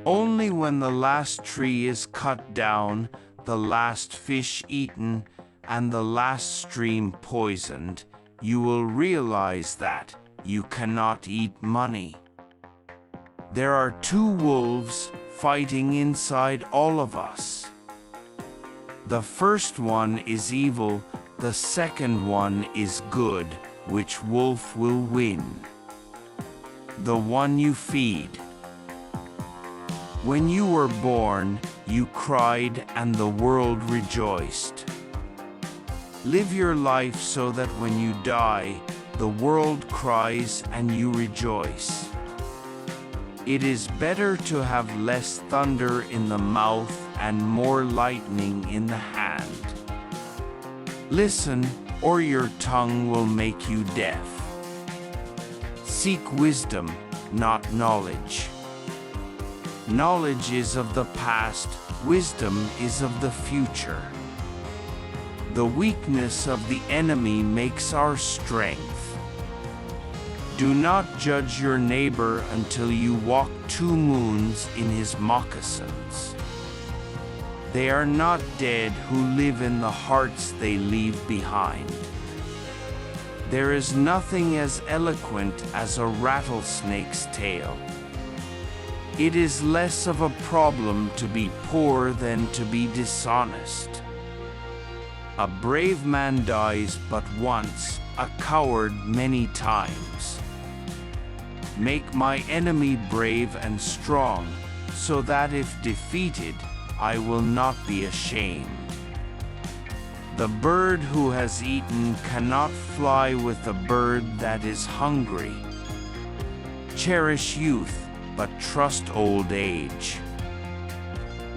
Only when the last tree is cut down, the last fish eaten, and the last stream poisoned, you will realize that you cannot eat money. There are two wolves fighting inside all of us. The first one is evil, the second one is good. Which wolf will win? The one you feed. When you were born, you cried and the world rejoiced. Live your life so that when you die, the world cries and you rejoice. It is better to have less thunder in the mouth and more lightning in the hand. Listen, or your tongue will make you deaf. Seek wisdom, not knowledge. Knowledge is of the past, wisdom is of the future. The weakness of the enemy makes our strength. Do not judge your neighbor until you walk 2 moons in his moccasins. They are not dead who live in the hearts they leave behind. There is nothing as eloquent as a rattlesnake's tail. It is less of a problem to be poor than to be dishonest. A brave man dies but once, a coward many times. Make my enemy brave and strong, so that if defeated, I will not be ashamed. The bird who has eaten cannot fly with a bird that is hungry. Cherish youth, but trust old age.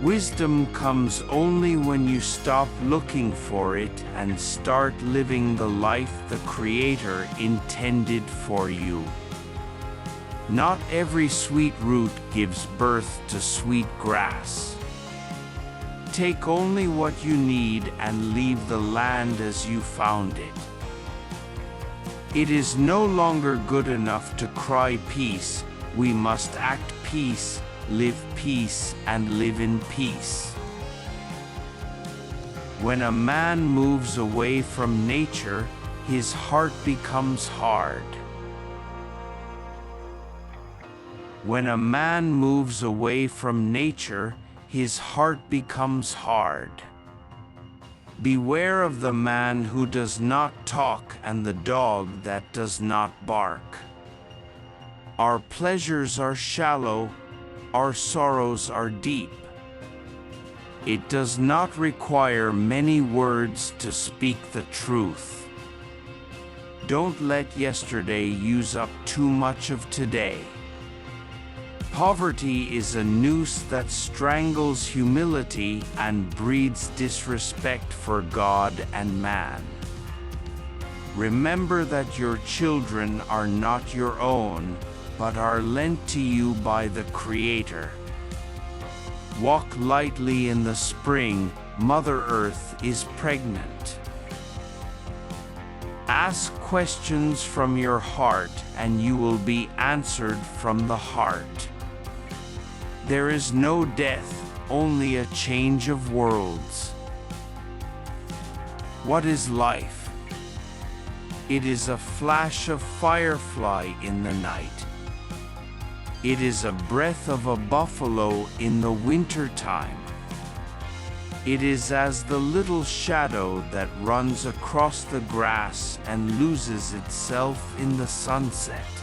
Wisdom comes only when you stop looking for it and start living the life the Creator intended for you. Not every sweet root gives birth to sweet grass. Take only what you need and leave the land as you found it. It is no longer good enough to cry peace. We must act peace, live peace, and live in peace. When a man moves away from nature, his heart becomes hard. When a man moves away from nature, his heart becomes hard. Beware of the man who does not talk and the dog that does not bark. Our pleasures are shallow, our sorrows are deep. It does not require many words to speak the truth. Don't let yesterday use up too much of today. Poverty is a noose that strangles humility and breeds disrespect for God and man. Remember that your children are not your own, but are lent to you by the Creator. Walk lightly in the spring, Mother Earth is pregnant. Ask questions from your heart and you will be answered from the heart. There is no death, only a change of worlds. What is life? It is a flash of firefly in the night. It is a breath of a buffalo in the winter time. It is as the little shadow that runs across the grass and loses itself in the sunset.